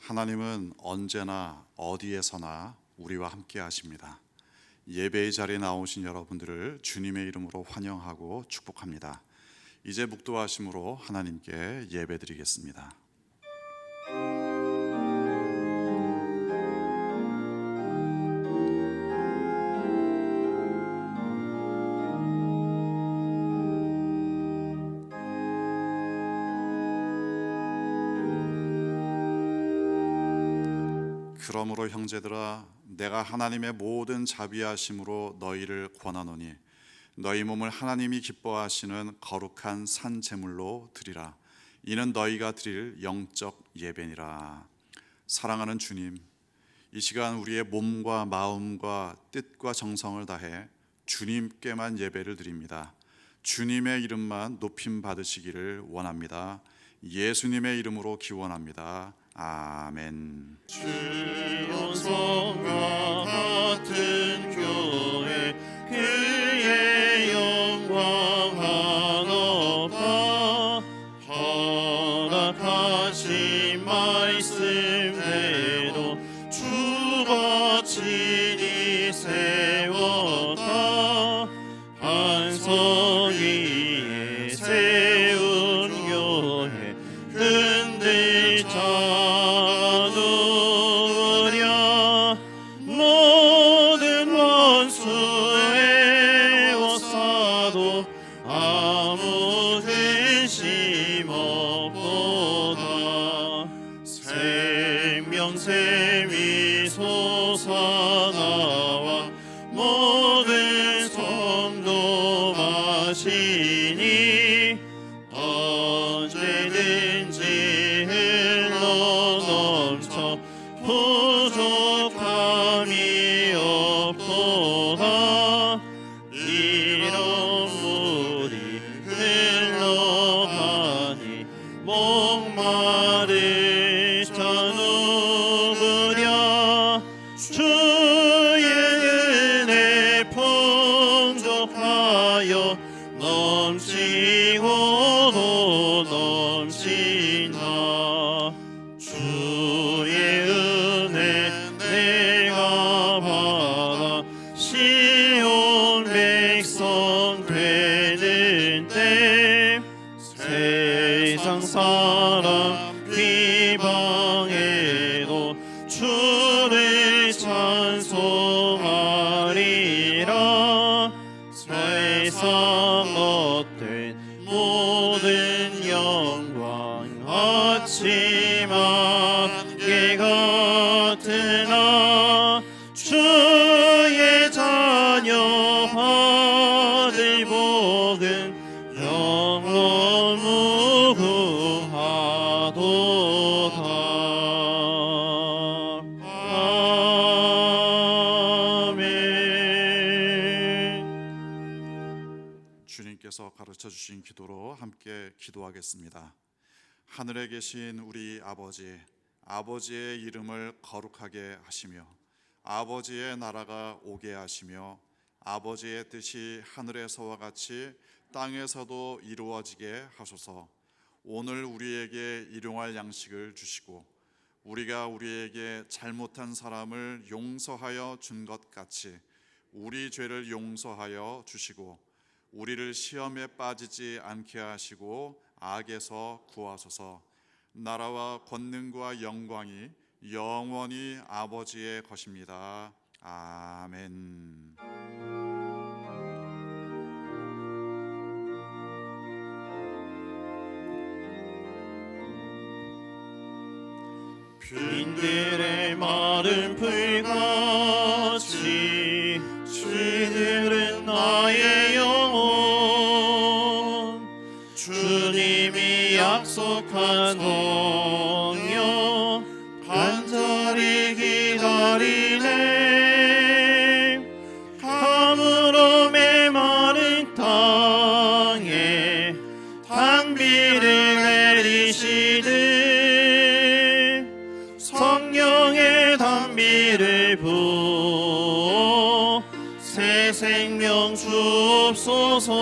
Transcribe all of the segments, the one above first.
하나님은 언제나 어디에서나 우리와 함께 하십니다. 예배의 자리에 나오신 여러분들을 주님의 이름으로 환영하고 축복합니다. 이제 묵도하심으로 하나님께 예배드리겠습니다. 그러므로 형제들아, 내가 하나님의 모든 자비하심으로 너희를 권하노니 너희 몸을 하나님이 기뻐하시는 거룩한 산 제물로 드리라. 이는 너희가 드릴 영적 예배니라. 사랑하는 주님, 이 시간 우리의 몸과 마음과 뜻과 정성을 다해 주님께만 예배를 드립니다. 주님의 이름만 높임 받으시기를 원합니다. 예수님의 이름으로 기원합니다. 아멘. 주여 성과 같은 교회 그의 영광 한없아 허락하신 말씀대로 주가 친히 세웠다. 반석 위에 세운 교회 흔들 자누랴. 모든 원수의 옷사도 아무 근심 없도다. 생명샘이 솟아나와 모든 성도 마시니 언제든지 흘러넘쳐 부족함이 없도다. 이런 물이 흘러가니 목마를 자 누구랴. 주의 은혜 풍족하여 넘치고도 넘친다. 주의 은혜 내가 받아 시온 백성 되는 때 세상 사람 비방해도 주를 찬송하리라. 세상 얻된 모든 영광 아침 안개 같으나 주의 자녀 받을 복은 영원 무궁하도다. 주님께서 가르쳐 주신 기도로 함께 기도하겠습니다. 하늘에 계신 우리 아버지, 아버지의 이름을 거룩하게 하시며 아버지의 나라가 오게 하시며 아버지의 뜻이 하늘에서와 같이 땅에서도 이루어지게 하소서. 오늘 우리에게 일용할 양식을 주시고 우리가 우리에게 잘못한 사람을 용서하여 준 것 같이 우리 죄를 용서하여 주시고 우리를 시험에 빠지지 않게 하시고 악에서 구하소서. 나라와 권능과 영광이 영원히 아버지의 것입니다. 아멘. 빈들의 마른 풀같이 주들은 나의 영혼. 주님이 약속한 동요 간절히 기다리네. 가물어 메마른 땅에 단비를 내리시듯 성령의 단비를 부어 새 생명 주옵소서.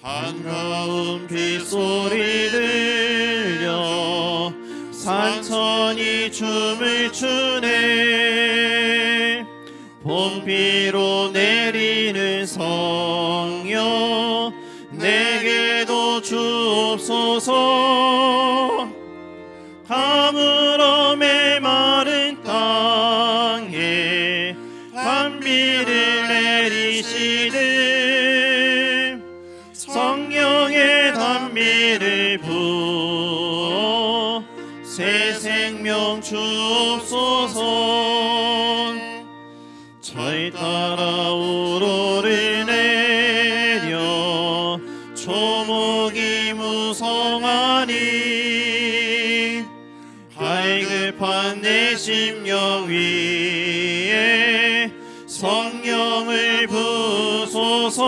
반가운 빗소리 들려 주옵소서. 가물어 메마른 땅에 단비를 내리시되 성령의 단비를 부어 새 생명 주옵소서. 저희 따라 우로를 내려 초목이 무성하니 갈급한 내 심령 위에 성령을 부소서.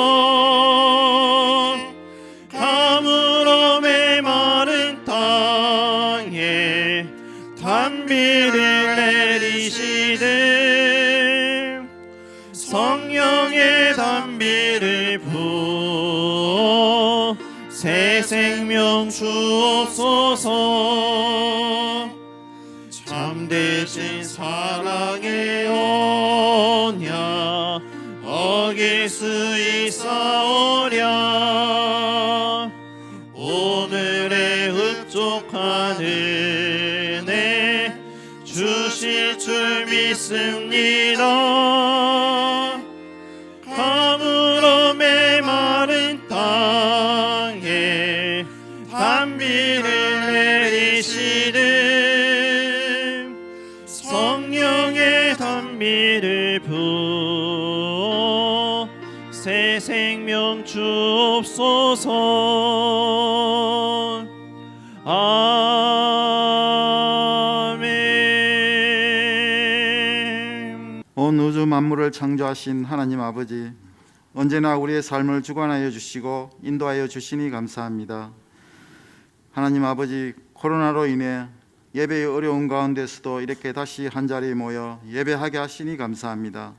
가물어 메마른 땅에 단비를 내리시되 성령의 단비를 부어 새 생명 주옵소서. 참되신 사랑의 언약 어길 수 있사오랴. 오늘의 흡족한 은혜 주실 줄 믿습니다. 가물어 메마른 땅에 단비를 내리시되 성령의 단비를 부어 새 생명 주옵소서. 아멘. 온 우주 만물을 창조하신 하나님 아버지, 언제나 우리의 삶을 주관하여 주시고 인도하여 주시니 감사합니다. 하나님 아버지, 코로나로 인해 예배의 어려운 가운데서도 이렇게 다시 한자리에 모여 예배하게 하시니 감사합니다.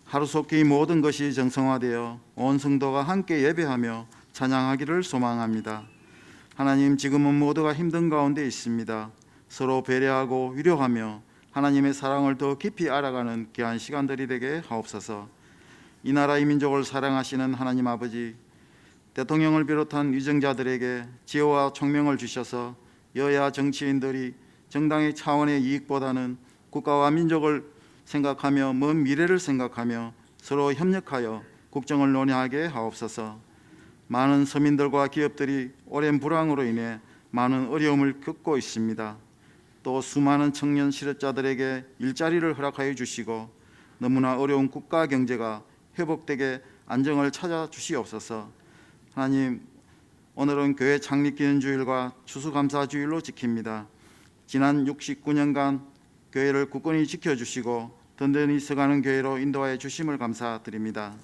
하루속히 모든 것이 정성화되어 온 성도가 함께 예배하며 찬양하기를 소망합니다. 하나님, 지금은 모두가 힘든 가운데 있습니다. 서로 배려하고 위로하며 하나님의 사랑을 더 깊이 알아가는 귀한 시간들이 되게 하옵소서. 이 나라 이 민족을 사랑하시는 하나님 아버지, 대통령을 비롯한 위정자들에게 지혜와 총명을 주셔서 여야 정치인들이 정당의 차원의 이익보다는 국가와 민족을 생각하며 먼 미래를 생각하며 서로 협력하여 국정을 논의하게 하옵소서. 많은 서민들과 기업들이 오랜 불황으로 인해 많은 어려움을 겪고 있습니다. 또 수많은 청년 실업자들에게 일자리를 허락하여 주시고 너무나 어려운 국가 경제가 회복되게 안정을 찾아 주시옵소서. 하나님, 오늘은 교회 창립 기념주일과 추수감사주일로 지킵니다. 지난 69년간 교회를 굳건히 지켜주시고 든든히 서가는 교회로 인도하여 주심을 감사드립니다.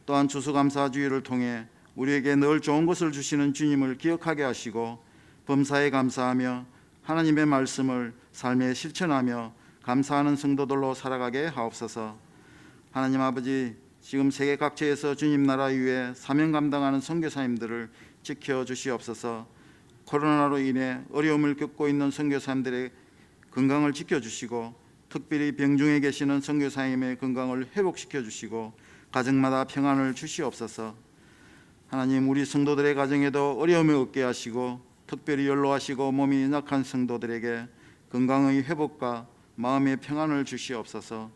또한 추수감사주일을 통해 우리에게 늘 좋은 것을 주시는 주님을 기억하게 하시고 범사에 감사하며 하나님의 말씀을 삶에 실천하며 감사하는 성도들로 살아가게 하옵소서. 하나님 아버지, 지금 세계 각지에서 주님 나라 위에 사명 감당하는 선교사님들을 지켜주시옵소서. 코로나로 인해 어려움을 겪고 있는 선교사님들의 건강을 지켜주시고 특별히 병중에 계시는 선교사님의 건강을 회복시켜 주시고 가정마다 평안을 주시옵소서. 하나님, 우리 성도들의 가정에도 어려움을 얻게 하시고 특별히 연로하시고 몸이 연약한 성도들에게 건강의 회복과 마음의 평안을 주시옵소서.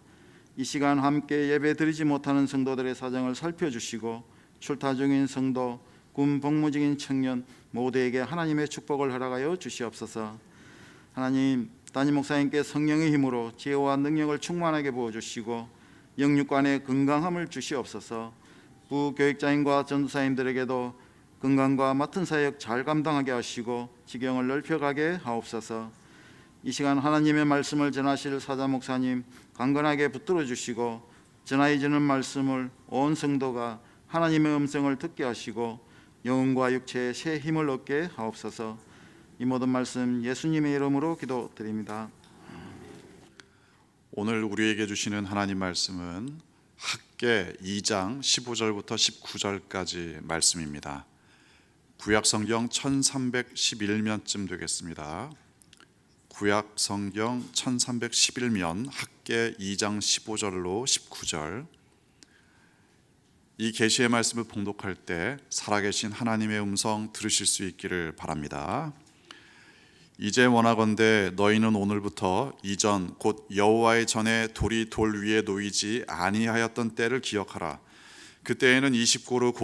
이 시간 함께 예배 드리지 못하는 성도들의 사정을 살펴주시고 출타 중인 성도, 군 복무 중인 청년 모두에게 하나님의 축복을 허락하여 주시옵소서. 하나님, 담임 목사님께 성령의 힘으로 지혜와 능력을 충만하게 부어주시고 영육간의 건강함을 주시옵소서. 부교육자님과 전도사님들에게도 건강과 맡은 사역 잘 감당하게 하시고 지경을 넓혀가게 하옵소서. 이 시간 하나님의 말씀을 전하실 사자 목사님 강건하게 붙들어 주시고 전하여 주는 말씀을 온 성도가 하나님의 음성을 듣게 하시고 영혼과 육체에 새 힘을 얻게 하옵소서. 이 모든 말씀 예수님의 이름으로 기도드립니다. 오늘 우리에게 주시는 하나님 말씀은 학개 2장 15절부터 19절까지 말씀입니다. 구약 성경 1311면쯤 되겠습니다. 구약 성경 1311면 학개 2장 15절로 19절. 이 계시의 말씀을 봉독할 때 살아계신 하나님의 음성 들으실 수 있기를 바랍니다. 이제 원하건대 너희는 오늘부터 이전 곧 여호와의 전에 돌이 돌 위에 놓이지 아니하였던 때를 기억하라. 그때에는 20고루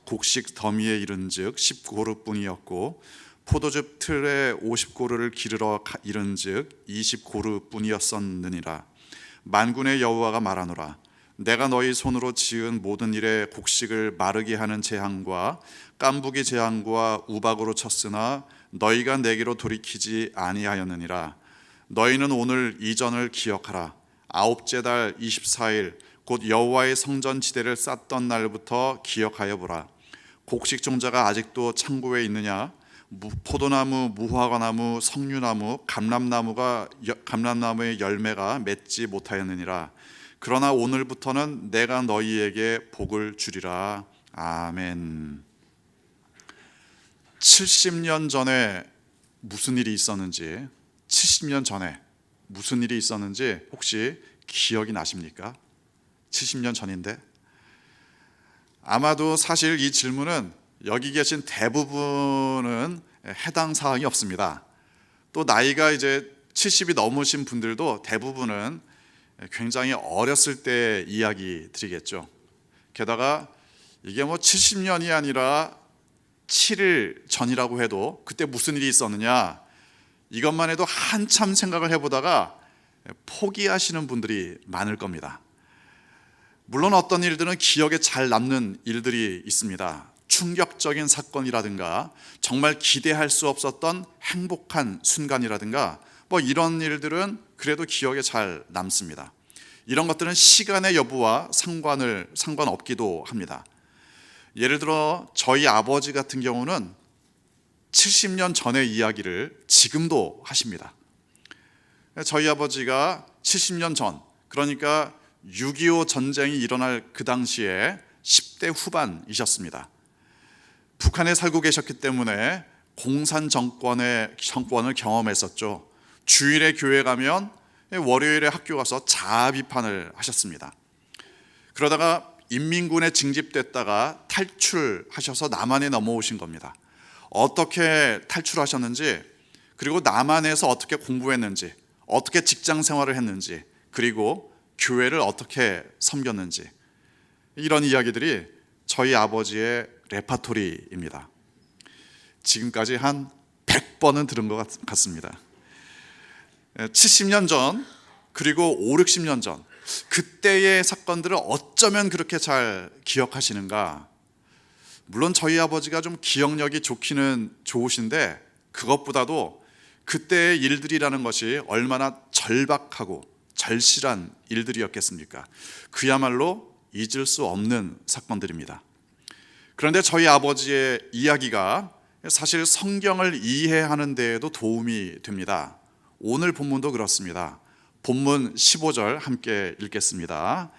곡식 더미에 이른즉 10고루뿐이었고 포도즙 틀에 50고루를 기르러 이른즉 20고루뿐이었었느니라. 만군의 여호와가 말하노라. 내가 너희 손으로 지은 모든 일에 곡식을 마르게 하는 재앙과 깐부기 재앙과 우박으로 쳤으나 너희가 내게로 돌이키지 아니하였느니라. 너희는 오늘 이전을 기억하라. 아홉째 달 24일 곧 여호와의 성전 지대를 쌓던 날부터 기억하여 보라. 곡식 종자가 아직도 창고에 있느냐? 포도나무, 무화과나무, 석류나무, 감람나무의 열매가 맺지 못하였느니라. 그러나 오늘부터는 내가 너희에게 복을 주리라. 아멘. 70년 전에 무슨 일이 있었는지, 70년 전에 무슨 일이 있었는지 혹시 기억이 나십니까? 70년 전인데 아마도 사실 이 질문은 여기 계신 대부분은 해당 사항이 없습니다. 또 나이가 이제 70이 넘으신 분들도 대부분은 굉장히 어렸을 때 이야기 드리겠죠. 게다가 이게 뭐 70년이 아니라 7일 전이라고 해도 그때 무슨 일이 있었느냐, 이것만 해도 한참 생각을 해보다가 포기하시는 분들이 많을 겁니다. 물론 어떤 일들은 기억에 잘 남는 일들이 있습니다. 충격적인 사건이라든가 정말 기대할 수 없었던 행복한 순간이라든가 뭐 이런 일들은 그래도 기억에 잘 남습니다. 이런 것들은 시간의 여부와 상관없기도 합니다. 예를 들어 저희 아버지 같은 경우는 70년 전의 이야기를 지금도 하십니다. 저희 아버지가 70년 전, 그러니까 6.25 전쟁이 일어날 그 당시에 10대 후반이셨습니다. 북한에 살고 계셨기 때문에 공산 정권을 경험했었죠. 주일에 교회 가면 월요일에 학교 가서 자아 비판을 하셨습니다. 그러다가 인민군에 징집됐다가 탈출하셔서 남한에 넘어오신 겁니다. 어떻게 탈출하셨는지, 그리고 남한에서 어떻게 공부했는지, 어떻게 직장 생활을 했는지, 그리고 교회를 어떻게 섬겼는지, 이런 이야기들이 저희 아버지의 레파토리입니다. 지금까지 한 100번은 들은 것 같습니다. 70년 전, 그리고 5, 60년 전, 그때의 사건들을 어쩌면 그렇게 잘 기억하시는가? 물론 저희 아버지가 좀 기억력이 좋기는 좋으신데 그것보다도 그때의 일들이라는 것이 얼마나 절박하고 절실한 일들이었겠습니까? 그야말로 잊을 수 없는 사건들입니다. 그런데 저희 아버지의 이야기가 사실 성경을 이해하는 데에도 도움이 됩니다. 오늘 본문도 그렇습니다. 본문 15절 함께 읽겠습니다.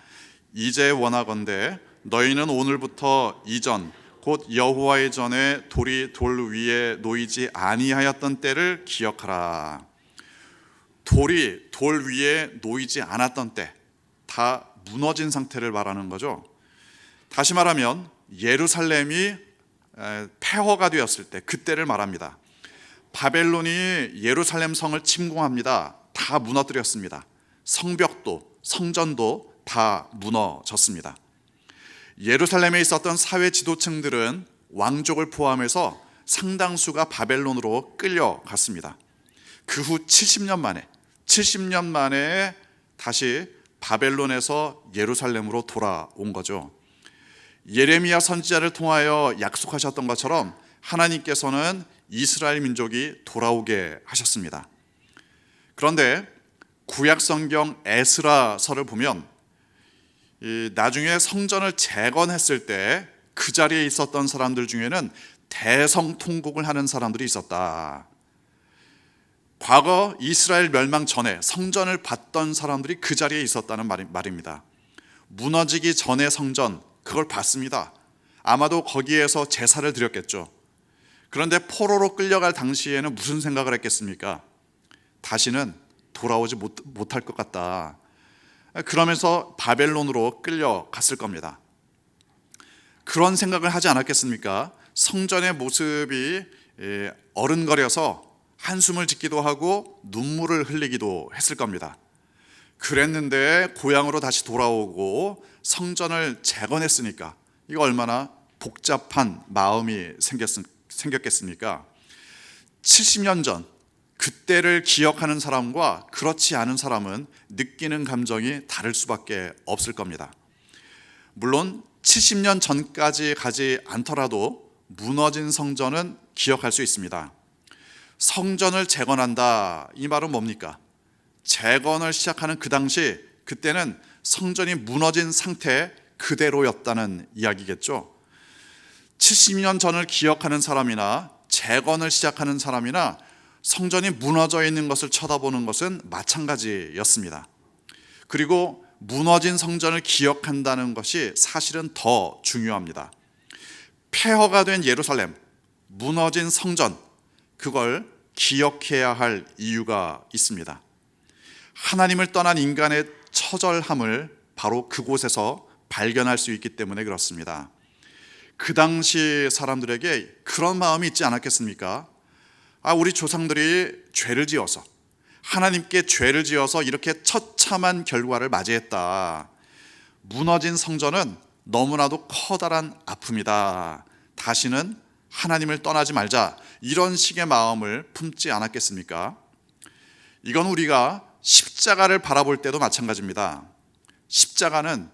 이제 원하건대 너희는 오늘부터 이전 곧 여호와의 전에 돌이 돌 위에 놓이지 아니하였던 때를 기억하라. 돌이 돌 위에 놓이지 않았던 때, 다 무너진 상태를 말하는 거죠. 다시 말하면 예루살렘이 폐허가 되었을 때, 그때를 말합니다. 바벨론이 예루살렘 성을 침공합니다. 다 무너뜨렸습니다. 성벽도 성전도 다 무너졌습니다. 예루살렘에 있었던 사회 지도층들은 왕족을 포함해서 상당수가 바벨론으로 끌려갔습니다. 그 후 70년 만에 다시 바벨론에서 예루살렘으로 돌아온 거죠. 예레미야 선지자를 통하여 약속하셨던 것처럼 하나님께서는 이스라엘 민족이 돌아오게 하셨습니다. 그런데 구약 성경 에스라서를 보면 나중에 성전을 재건했을 때 그 자리에 있었던 사람들 중에는 대성통곡을 하는 사람들이 있었다. 과거 이스라엘 멸망 전에 성전을 봤던 사람들이 그 자리에 있었다는 말입니다. 무너지기 전의 성전, 그걸 봤습니다. 아마도 거기에서 제사를 드렸겠죠. 그런데 포로로 끌려갈 당시에는 무슨 생각을 했겠습니까? 다시는 돌아오지 못할 것 같다. 그러면서 바벨론으로 끌려갔을 겁니다. 그런 생각을 하지 않았겠습니까? 성전의 모습이 어른거려서 한숨을 짓기도 하고 눈물을 흘리기도 했을 겁니다. 그랬는데 고향으로 다시 돌아오고 성전을 재건했으니까 이거 얼마나 복잡한 마음이 생겼겠습니까? 70년 전 그때를 기억하는 사람과 그렇지 않은 사람은 느끼는 감정이 다를 수밖에 없을 겁니다. 물론 70년 전까지 가지 않더라도 무너진 성전은 기억할 수 있습니다. 성전을 재건한다, 이 말은 뭡니까? 재건을 시작하는 그 당시, 그때는 성전이 무너진 상태 그대로였다는 이야기겠죠. 70년 전을 기억하는 사람이나 재건을 시작하는 사람이나 성전이 무너져 있는 것을 쳐다보는 것은 마찬가지였습니다. 그리고 무너진 성전을 기억한다는 것이 사실은 더 중요합니다. 폐허가 된 예루살렘, 무너진 성전, 그걸 기억해야 할 이유가 있습니다. 하나님을 떠난 인간의 처절함을 바로 그곳에서 발견할 수 있기 때문에 그렇습니다. 그 당시 사람들에게 그런 마음이 있지 않았겠습니까? 우리 조상들이 죄를 지어서, 하나님께 죄를 지어서 이렇게 처참한 결과를 맞이했다. 무너진 성전은 너무나도 커다란 아픔이다. 다시는 하나님을 떠나지 말자. 이런 식의 마음을 품지 않았겠습니까? 이건 우리가 십자가를 바라볼 때도 마찬가지입니다. 십자가는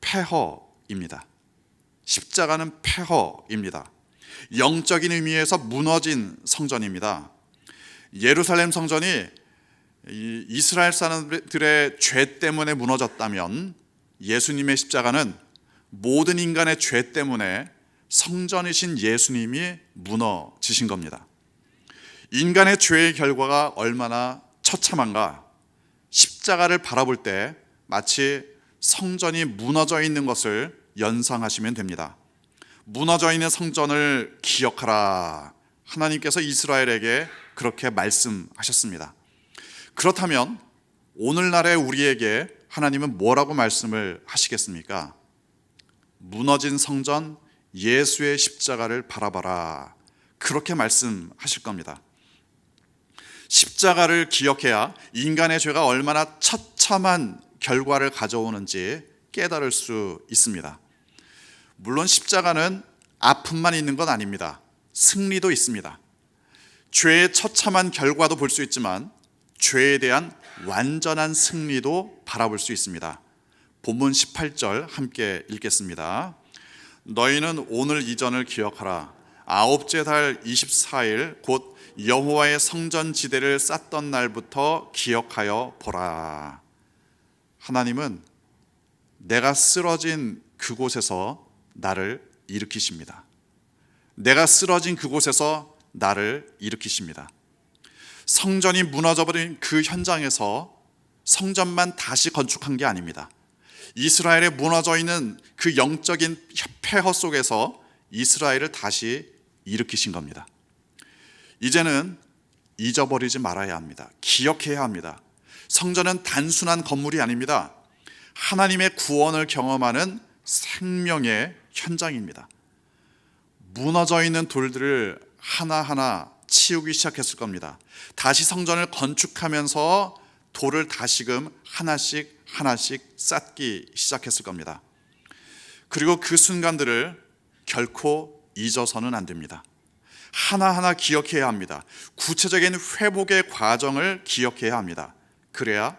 폐허입니다. 십자가는 폐허입니다. 영적인 의미에서 무너진 성전입니다. 예루살렘 성전이 이스라엘 사람들의 죄 때문에 무너졌다면 예수님의 십자가는 모든 인간의 죄 때문에 성전이신 예수님이 무너지신 겁니다. 인간의 죄의 결과가 얼마나 처참한가? 십자가를 바라볼 때 마치 성전이 무너져 있는 것을 연상하시면 됩니다. 무너져 있는 성전을 기억하라. 하나님께서 이스라엘에게 그렇게 말씀하셨습니다. 그렇다면 오늘날의 우리에게 하나님은 뭐라고 말씀을 하시겠습니까? 무너진 성전, 예수의 십자가를 바라봐라. 그렇게 말씀하실 겁니다. 십자가를 기억해야 인간의 죄가 얼마나 처참한 결과를 가져오는지 깨달을 수 있습니다. 물론 십자가는 아픔만 있는 건 아닙니다. 승리도 있습니다. 죄의 처참한 결과도 볼 수 있지만 죄에 대한 완전한 승리도 바라볼 수 있습니다. 본문 18절 함께 읽겠습니다. 너희는 오늘 이전을 기억하라. 아홉째 달 24일 곧 여호와의 성전 지대를 쌓던 날부터 기억하여 보라. 하나님은 내가 쓰러진 그곳에서 나를 일으키십니다. 내가 쓰러진 그곳에서 나를 일으키십니다. 성전이 무너져버린 그 현장에서 성전만 다시 건축한 게 아닙니다. 이스라엘에 무너져 있는 그 영적인 폐허 속에서 이스라엘을 다시 일으키신 겁니다. 이제는 잊어버리지 말아야 합니다. 기억해야 합니다. 성전은 단순한 건물이 아닙니다. 하나님의 구원을 경험하는 생명의 현장입니다. 무너져 있는 돌들을 하나하나 치우기 시작했을 겁니다. 다시 성전을 건축하면서 돌을 다시금 하나씩 쌓기 시작했을 겁니다. 그리고 그 순간들을 결코 잊어서는 안 됩니다. 하나하나 기억해야 합니다. 구체적인 회복의 과정을 기억해야 합니다. 그래야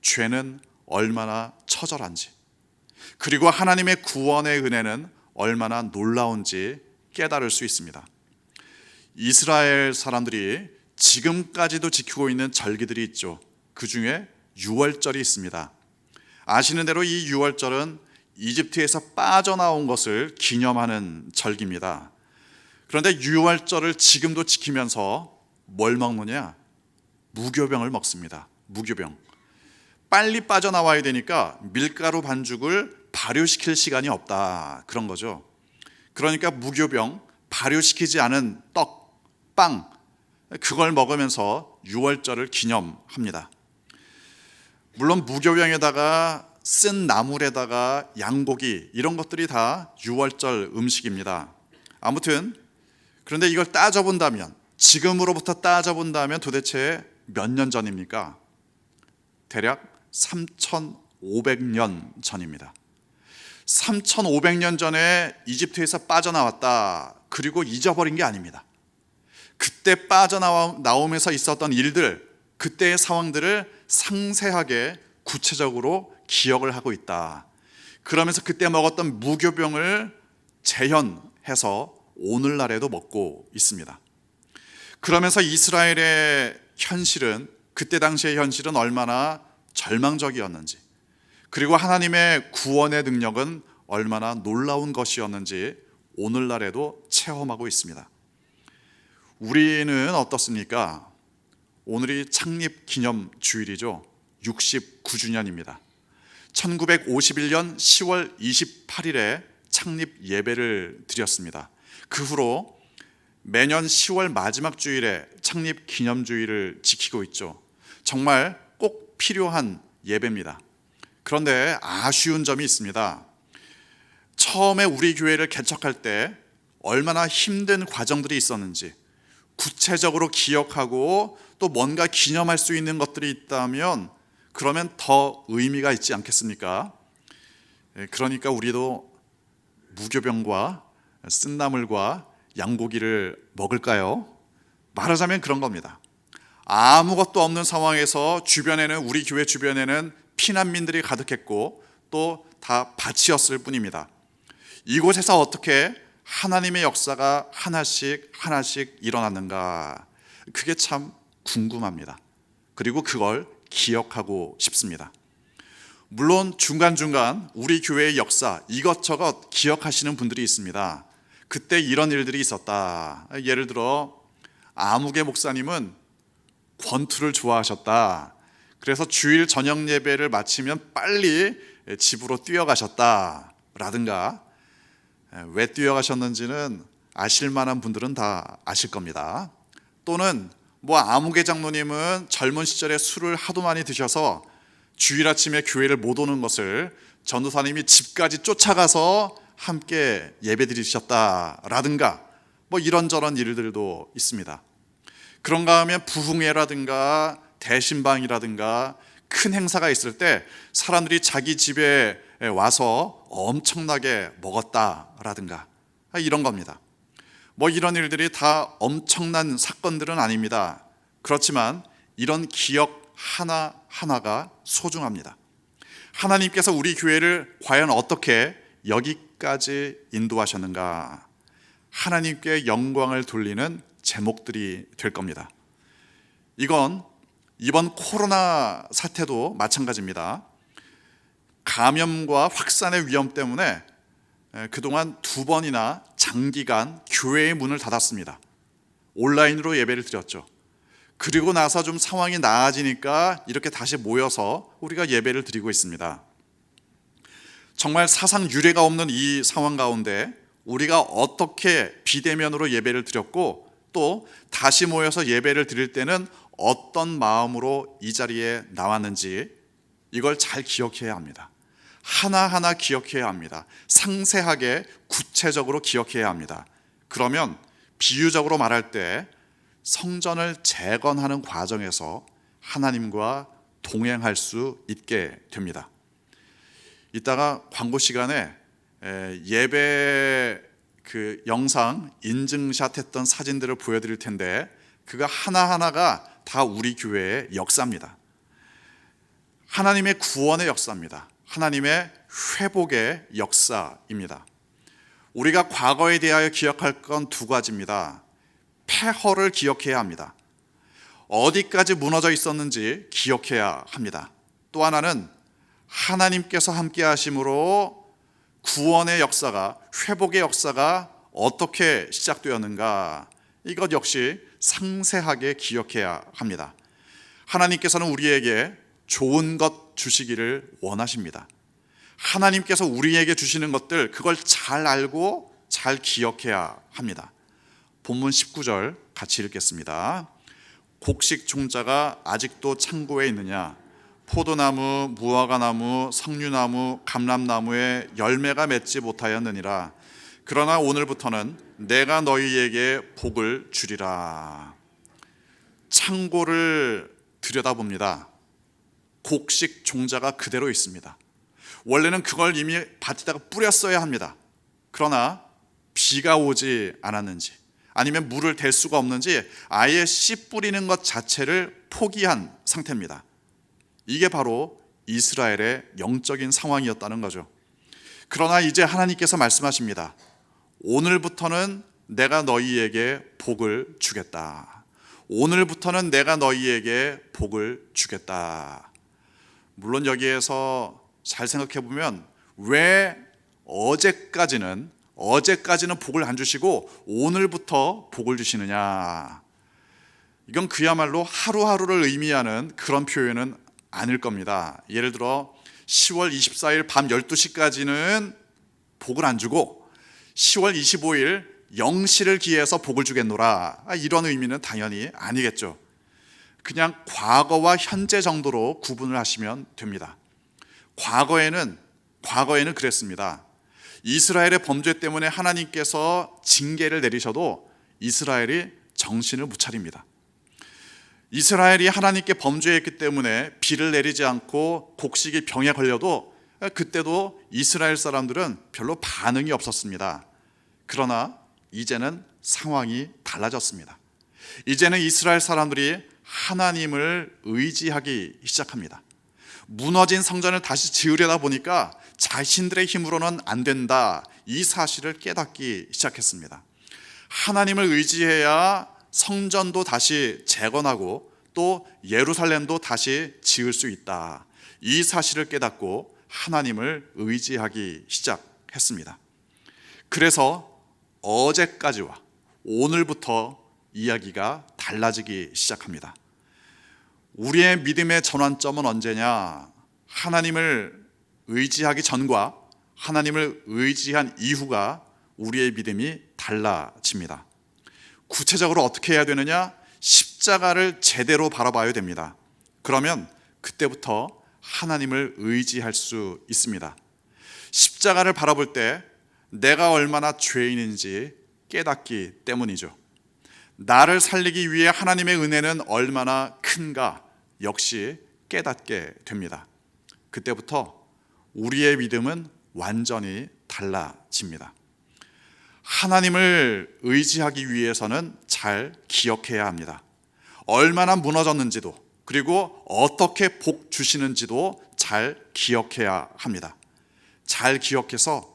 죄는 얼마나 처절한지, 그리고 하나님의 구원의 은혜는 얼마나 놀라운지 깨달을 수 있습니다. 이스라엘 사람들이 지금까지도 지키고 있는 절기들이 있죠. 그 중에 유월절이 있습니다. 아시는 대로 이 유월절은 이집트에서 빠져나온 것을 기념하는 절기입니다. 그런데 유월절을 지금도 지키면서 뭘 먹느냐? 무교병을 먹습니다. 무교병. 빨리 빠져나와야 되니까 밀가루 반죽을 발효시킬 시간이 없다, 그런 거죠. 그러니까 무교병, 발효시키지 않은 떡, 빵, 그걸 먹으면서 유월절을 기념합니다. 물론 무교병에다가 쓴 나물에다가 양고기 이런 것들이 다 유월절 음식입니다. 아무튼 그런데 이걸 따져본다면, 지금으로부터 따져본다면 도대체 몇 년 전입니까? 대략 3,500년 전입니다. 3,500년 전에 이집트에서 빠져나왔다. 그리고 잊어버린 게 아닙니다. 그때 빠져나오면서 있었던 일들, 그때의 상황들을 상세하게 구체적으로 기억을 하고 있다. 그러면서 그때 먹었던 무교병을 재현해서 오늘날에도 먹고 있습니다. 그러면서 이스라엘의 현실은, 그때 당시의 현실은 얼마나 절망적이었는지, 그리고 하나님의 구원의 능력은 얼마나 놀라운 것이었는지 오늘날에도 체험하고 있습니다. 우리는 어떻습니까? 오늘이 창립 기념 주일이죠. 69주년입니다. 1951년 10월 28일에 창립 예배를 드렸습니다. 그 후로 매년 10월 마지막 주일에 창립 기념 주일을 지키고 있죠. 정말 꼭 필요한 예배입니다. 그런데 아쉬운 점이 있습니다. 처음에 우리 교회를 개척할 때 얼마나 힘든 과정들이 있었는지 구체적으로 기억하고 또 뭔가 기념할 수 있는 것들이 있다면 그러면 더 의미가 있지 않겠습니까? 그러니까 우리도 무교병과 쓴나물과 양고기를 먹을까요? 말하자면 그런 겁니다. 아무것도 없는 상황에서 우리 교회 주변에는 피난민들이 가득했고 또 다 밭이었을 뿐입니다. 이곳에서 어떻게 하나님의 역사가 하나씩 일어났는가, 그게 참 궁금합니다. 그리고 그걸 기억하고 싶습니다. 물론 중간중간 우리 교회의 역사 이것저것 기억하시는 분들이 있습니다. 그때 이런 일들이 있었다. 예를 들어 아무개 목사님은 권투를 좋아하셨다. 그래서 주일 저녁 예배를 마치면 빨리 집으로 뛰어가셨다 라든가, 왜 뛰어가셨는지는 아실 만한 분들은 다 아실 겁니다. 또는 아무개 장로님은 젊은 시절에 술을 하도 많이 드셔서 주일 아침에 교회를 못 오는 것을 전도사님이 집까지 쫓아가서 함께 예배 드리셨다라든가 이런저런 일들도 있습니다. 그런가 하면 부흥회라든가 대신방이라든가 큰 행사가 있을 때 사람들이 자기 집에 와서 엄청나게 먹었다라든가 이런 겁니다. 이런 일들이 다 엄청난 사건들은 아닙니다. 그렇지만 이런 기억 하나하나가 소중합니다. 하나님께서 우리 교회를 과연 어떻게 여기까지 인도하셨는가, 하나님께 영광을 돌리는 제목들이 될 겁니다. 이건 이번 코로나 사태도 마찬가지입니다. 감염과 확산의 위험 때문에 그동안 2번이나 장기간 교회의 문을 닫았습니다. 온라인으로 예배를 드렸죠. 그리고 나서 좀 상황이 나아지니까 이렇게 다시 모여서 우리가 예배를 드리고 있습니다. 정말 사상 유례가 없는 이 상황 가운데 우리가 어떻게 비대면으로 예배를 드렸고 또 다시 모여서 예배를 드릴 때는 어떤 마음으로 이 자리에 나왔는지 이걸 잘 기억해야 합니다. 하나하나 기억해야 합니다. 상세하게 구체적으로 기억해야 합니다. 그러면 비유적으로 말할 때 성전을 재건하는 과정에서 하나님과 동행할 수 있게 됩니다. 이따가 광고 시간에 예배 그 영상 인증샷 했던 사진들을 보여드릴 텐데 그거 하나하나가 다 우리 교회의 역사입니다. 하나님의 구원의 역사입니다. 하나님의 회복의 역사입니다. 우리가 과거에 대하여 기억할 건 2가지입니다. 폐허를 기억해야 합니다. 어디까지 무너져 있었는지 기억해야 합니다. 또 하나는 하나님께서 함께 하심으로 구원의 역사가, 회복의 역사가 어떻게 시작되었는가, 이것 역시 상세하게 기억해야 합니다. 하나님께서는 우리에게 좋은 것 주시기를 원하십니다. 하나님께서 우리에게 주시는 것들, 그걸 잘 알고 잘 기억해야 합니다. 본문 19절 같이 읽겠습니다. 곡식 종자가 아직도 창고에 있느냐? 포도나무, 무화과나무, 석류나무, 감람나무에 열매가 맺지 못하였느니라. 그러나 오늘부터는 내가 너희에게 복을 주리라. 창고를 들여다봅니다. 곡식 종자가 그대로 있습니다. 원래는 그걸 이미 밭에다가 뿌렸어야 합니다. 그러나 비가 오지 않았는지 아니면 물을 댈 수가 없는지 아예 씨 뿌리는 것 자체를 포기한 상태입니다. 이게 바로 이스라엘의 영적인 상황이었다는 거죠. 그러나 이제 하나님께서 말씀하십니다. 오늘부터는 내가 너희에게 복을 주겠다. 오늘부터는 내가 너희에게 복을 주겠다. 물론 여기에서 잘 생각해 보면 왜 어제까지는 복을 안 주시고 오늘부터 복을 주시느냐, 이건 그야말로 하루하루를 의미하는 그런 표현은 아닐 겁니다. 예를 들어 10월 24일 밤 12시까지는 복을 안 주고 10월 25일 0시를 기해서 복을 주겠노라, 이런 의미는 당연히 아니겠죠. 그냥 과거와 현재 정도로 구분을 하시면 됩니다. 과거에는 그랬습니다. 이스라엘의 범죄 때문에 하나님께서 징계를 내리셔도 이스라엘이 정신을 못 차립니다. 이스라엘이 하나님께 범죄했기 때문에 비를 내리지 않고 곡식이 병에 걸려도 그때도 이스라엘 사람들은 별로 반응이 없었습니다. 그러나 이제는 상황이 달라졌습니다. 이제는 이스라엘 사람들이 하나님을 의지하기 시작합니다. 무너진 성전을 다시 지으려다 보니까 자신들의 힘으로는 안 된다, 이 사실을 깨닫기 시작했습니다. 하나님을 의지해야 성전도 다시 재건하고 또 예루살렘도 다시 지을 수 있다, 이 사실을 깨닫고 하나님을 의지하기 시작했습니다. 그래서 어제까지와 오늘부터 이야기가 달라지기 시작합니다. 우리의 믿음의 전환점은 언제냐? 하나님을 의지하기 전과 하나님을 의지한 이후가 우리의 믿음이 달라집니다. 구체적으로 어떻게 해야 되느냐? 십자가를 제대로 바라봐야 됩니다. 그러면 그때부터 하나님을 의지할 수 있습니다. 십자가를 바라볼 때 내가 얼마나 죄인인지 깨닫기 때문이죠. 나를 살리기 위해 하나님의 은혜는 얼마나 큰가 역시 깨닫게 됩니다. 그때부터 우리의 믿음은 완전히 달라집니다. 하나님을 의지하기 위해서는 잘 기억해야 합니다. 얼마나 무너졌는지도, 그리고 어떻게 복 주시는지도 잘 기억해야 합니다. 잘 기억해서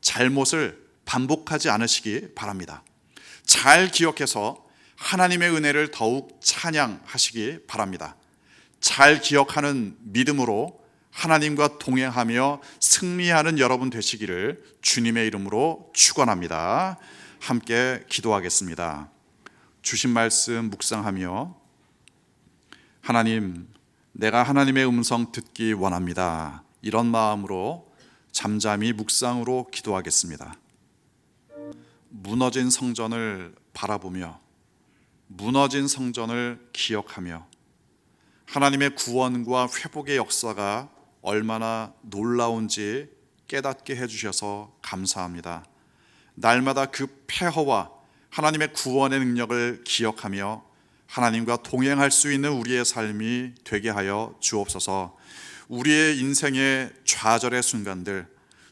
잘못을 반복하지 않으시기 바랍니다. 잘 기억해서 하나님의 은혜를 더욱 찬양하시기 바랍니다. 잘 기억하는 믿음으로 하나님과 동행하며 승리하는 여러분 되시기를 주님의 이름으로 축원합니다. 함께 기도하겠습니다. 주신 말씀 묵상하며, 하나님, 내가 하나님의 음성 듣기 원합니다, 이런 마음으로 잠잠히 묵상으로 기도하겠습니다. 무너진 성전을 바라보며 무너진 성전을 기억하며 하나님의 구원과 회복의 역사가 얼마나 놀라운지 깨닫게 해주셔서 감사합니다. 날마다 그 폐허와 하나님의 구원의 능력을 기억하며 하나님과 동행할 수 있는 우리의 삶이 되게 하여 주옵소서. 우리의 인생의 좌절의 순간들,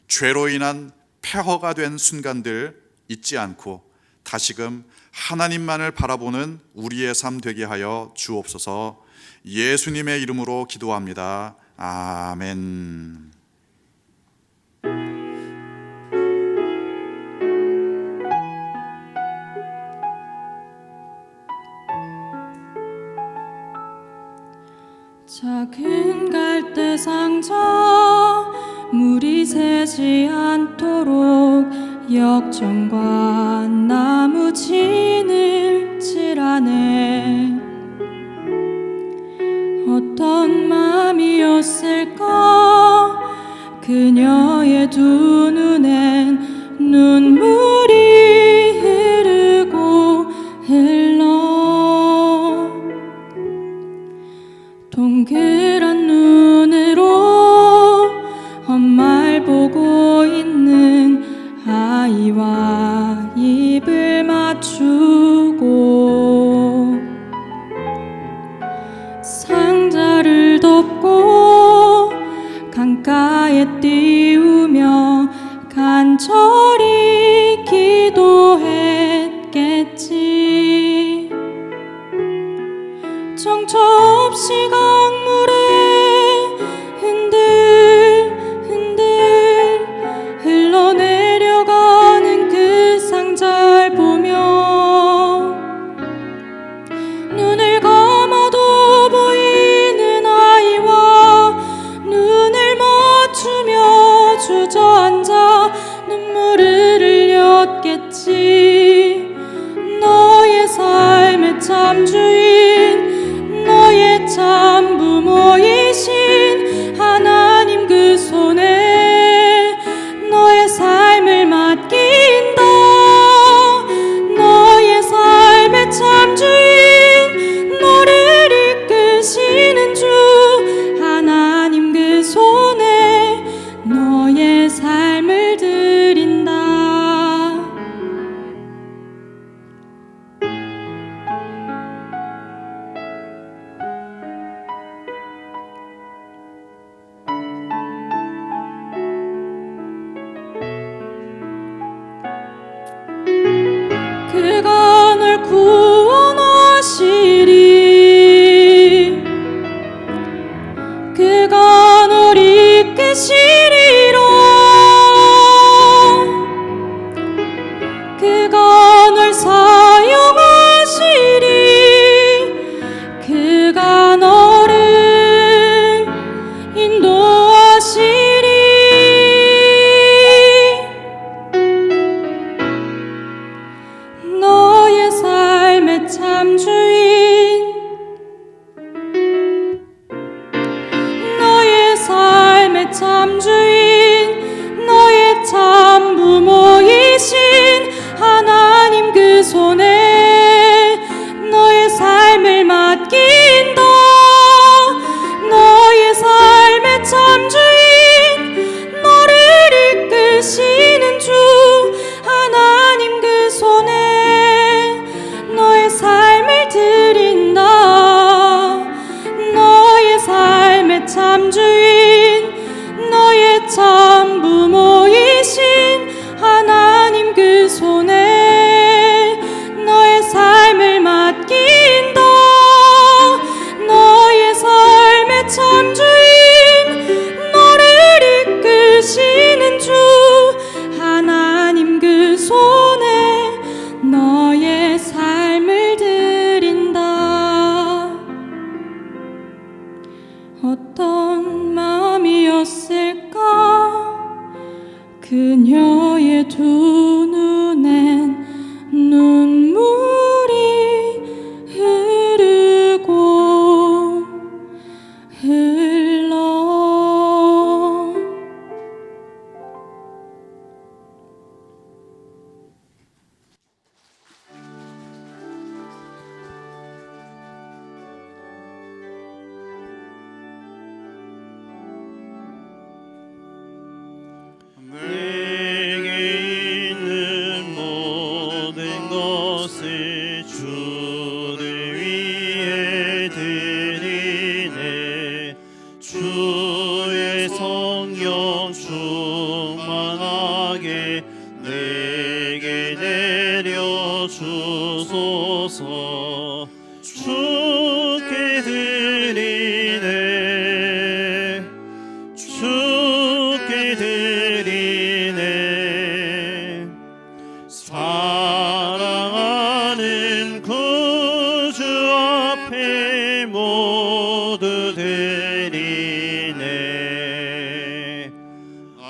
죄로 인한 폐허가 된 순간들 잊지 않고 다시금 하나님만을 바라보는 우리의 삶 되게 하여 주옵소서. 예수님의 이름으로 기도합니다. 아멘. 작은 갈대 상자 물이 새지 않도록 역청과 나무 진을 칠하네. 어떤 마음이었을까? 그녀의 두 눈엔 눈물이 흐르고 흘러 동그란 눈 정처 없이 강물에 흔들흔들 흘러내려가는 그 상자를 보며 눈을 감아도 보이는 아이와 눈을 맞추며 주저앉아 눈물을 흘렸겠지. 너의 삶의 참 주인, 너의 참 부모이신 하나님 그 손에 너의 삶을 맡긴다. 너의 삶의 참 주인, 너를 이끄시는 주 하나님 그 손에 너의 삶을 드린다. 그가 널 구원하시리. 그가 널 이끄시리라. 그가 널 사용하시리. 그가 너를 인도하시리. 너의 삶의 참 주인, 너의 삶의 참 주인, 너의 참 부모이신 하나님 그 손에 너의 삶을 맡긴다. 너의 삶의 참 주인, 너를 이끄시는 주 하나님 그 손에 너의 삶을 드린다. 너의 삶의 참 주인, 너의 참 부모이신 하나님 그 손에 너의 삶을 맡긴다. 너의 삶의 참 주인, 너를 이끄시는 주 하나님 그 손에 너의 삶을 드린다. 어떤 마음이었을까? 그녀의 두 눈엔 눈물이 흐르고 흘러. 내게 있는 모든 것을 주를 위해 드리네. 주의 성령 충만하게 내게 내려주소서. 주께 드리네. 주께 드리네. 사랑하는 구주 앞에 모두 드리네. 아멘.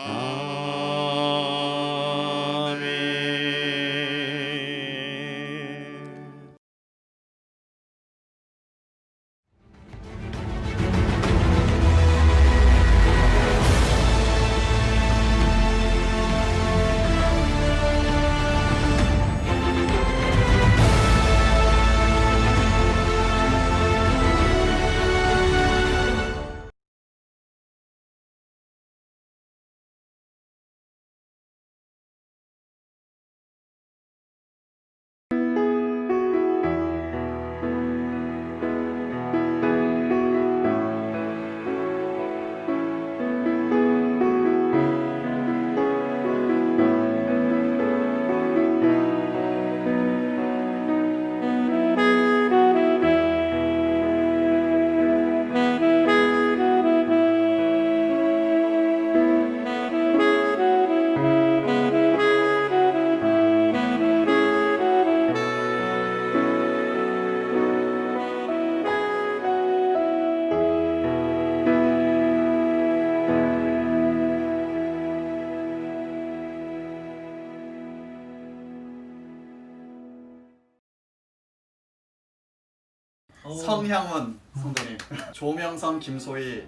성향원 성도님, 조명성 김소희,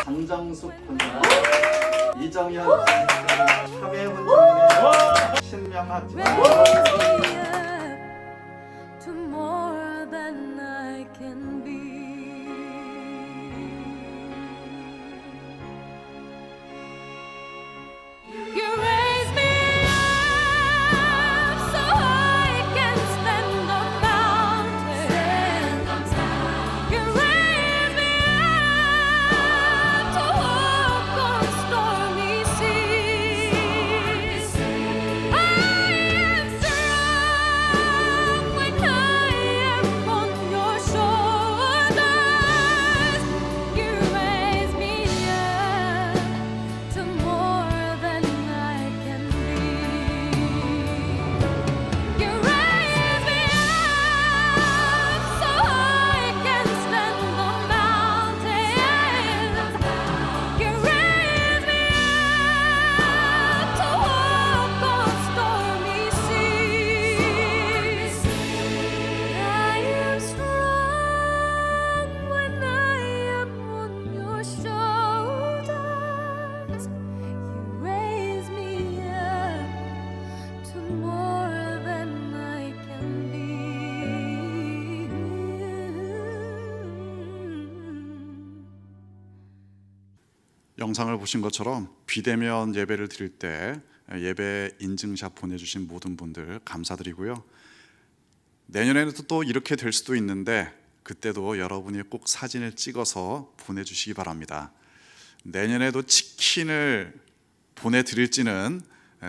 강정숙 권사, 이정현, 차배훈 장로님, 신명학 To more than I can be. You raise me up so I can stand on mountains. You raise me up to walk on stormy seas. I am strong when I am on your shoulders. You raise me up to more than I can be. You raise me up so I can stand on mountains. You raise me up to walk on stormy seas. I am strong when I am on your shoulders. You raise me up to more than I can be. 영상을 보신 것처럼 비대면 예배를 드릴 때 예배 인증샷 보내주신 모든 분들 감사드리고요. 내년에는 또 이렇게 될 수도 있는데 그때도 여러분이 꼭 사진을 찍어서 보내주시기 바랍니다. 내년에도 치킨을 보내드릴지는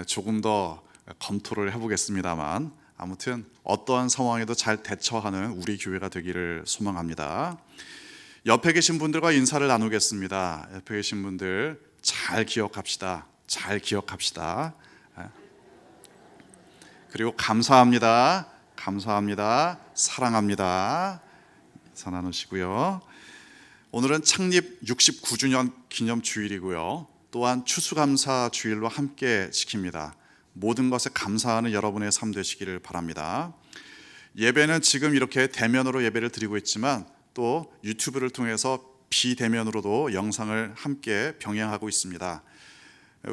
조금 더 검토를 해보겠습니다만, 아무튼 어떠한 상황에도 잘 대처하는 우리 교회가 되기를 소망합니다. 옆에 계신 분들과 인사를 나누겠습니다. 옆에 계신 분들 잘 기억합시다. 잘 기억합시다. 그리고 감사합니다. 감사합니다. 사랑합니다. 인사 나누시고요. 오늘은 창립 69주년 기념 주일이고요. 또한 추수감사 주일로 함께 지킵니다. 모든 것에 감사하는 여러분의 삶 되시기를 바랍니다. 예배는 지금 이렇게 대면으로 예배를 드리고 있지만 또 유튜브를 통해서 비대면으로도 영상을 함께 병행하고 있습니다.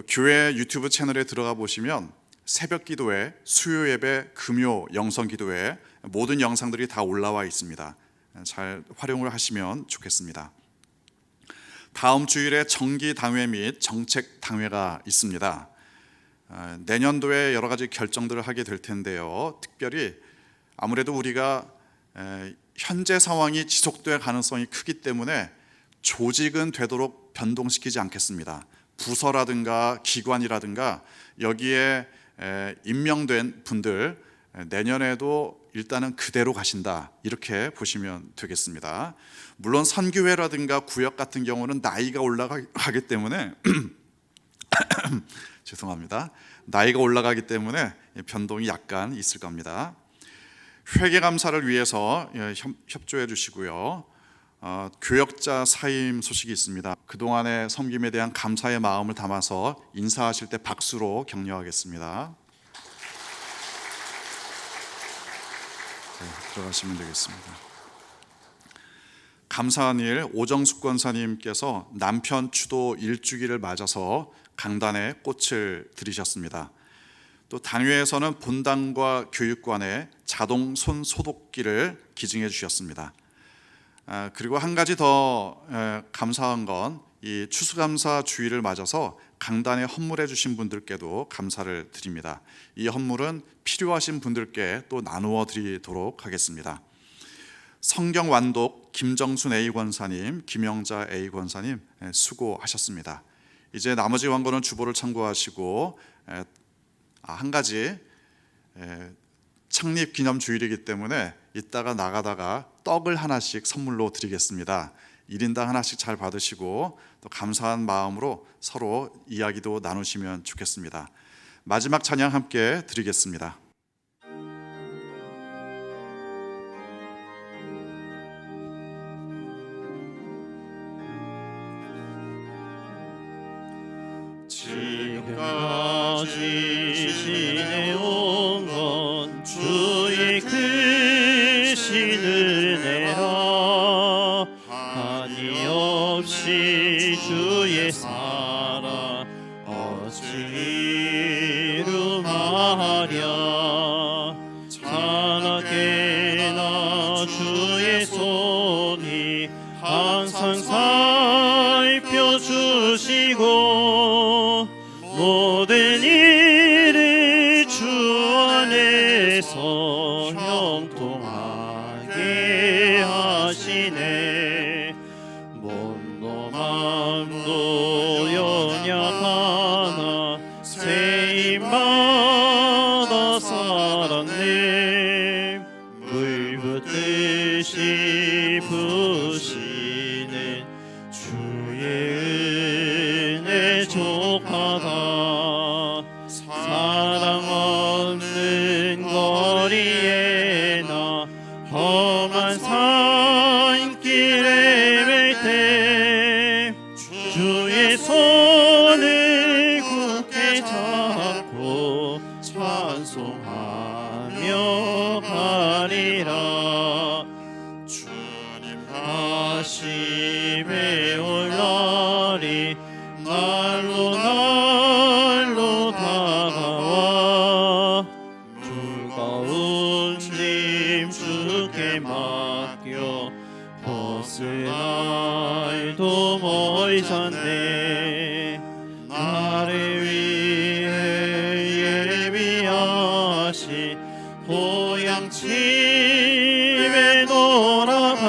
교회 유튜브 채널에 들어가 보시면 새벽 기도회, 수요 예배, 금요 영성 기도회 모든 영상들이 다 올라와 있습니다. 잘 활용을 하시면 좋겠습니다. 다음 주일에 정기 당회 및 정책 당회가 있습니다. 내년도에 여러 가지 결정들을 하게 될 텐데요. 특별히 아무래도 우리가 현재 상황이 지속될 가능성이 크기 때문에 조직은 되도록 변동시키지 않겠습니다. 부서라든가 기관이라든가 여기에 임명된 분들 내년에도 일단은 그대로 가신다, 이렇게 보시면 되겠습니다. 물론 선교회라든가 구역 같은 경우는 나이가 올라가기 때문에 죄송합니다. 나이가 올라가기 때문에 변동이 약간 있을 겁니다. 회계감사를 위해서 협조해 주시고요. 교역자 사임 소식이 있습니다. 그동안의 섬김에 대한 감사의 마음을 담아서 인사하실 때 박수로 격려하겠습니다. 네, 들어가시면 되겠습니다. 감사한 일, 오정숙 권사님께서 남편 추도 1주기를 맞아서 강단에 꽃을 들이셨습니다. 또 당회에서는 본당과 교육관에 자동 손 소독기를 기증해 주셨습니다. 그리고 한 가지 더 감사한 건 이 추수감사 주일을 맞아서 강단에 헌물해 주신 분들께도 감사를 드립니다. 이 헌물은 필요하신 분들께 또 나누어 드리도록 하겠습니다. 성경 완독 김정순 A 권사님, 김영자 A 권사님 수고하셨습니다. 이제 나머지 원고는 주보를 참고하시고 한 가지 창립 기념 주일이기 때문에 이따가 나가다가 떡을 하나씩 선물로 드리겠습니다. 1인당 하나씩 잘 받으시고 또 감사한 마음으로 서로 이야기도 나누시면 좋겠습니다. 마지막 찬양 함께 드리겠습니다. 지금까지 지내온 건 주의 크신 은혜 뜻이 부시는 주의 은혜 족하다. 사랑 없는 거리에 나 험한 산길에 맬 때 주의 손을 굳게 잡고 찬송하며 가리라. 주님 다심에 올 날이 날로 날로 다가와 무거운 짐 주께 맡겨 벗을 날도 멀잖네. 나를 위해 예비하신 고향 집에 돌아가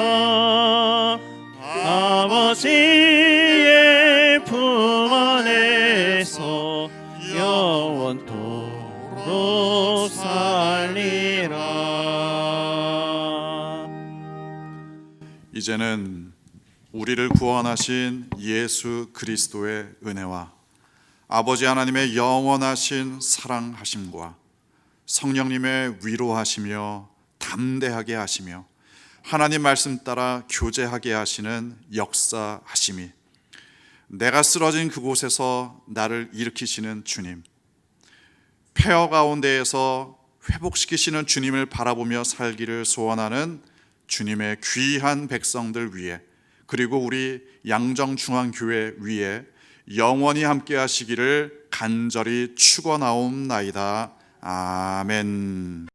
아버지의 품 안에서 영원토록 살리라. 이제는 우리를 구원하신 예수 그리스도의 은혜와 아버지 하나님의 영원하신 사랑하심과 성령님의 위로하시며 담대하게 하시며 하나님 말씀 따라 교제하게 하시는 역사하심이, 내가 쓰러진 그곳에서 나를 일으키시는 주님, 폐허 가운데에서 회복시키시는 주님을 바라보며 살기를 소원하는 주님의 귀한 백성들 위해, 그리고 우리 양정중앙교회 위에 영원히 함께 하시기를 간절히 축원하옵나이다. 아멘.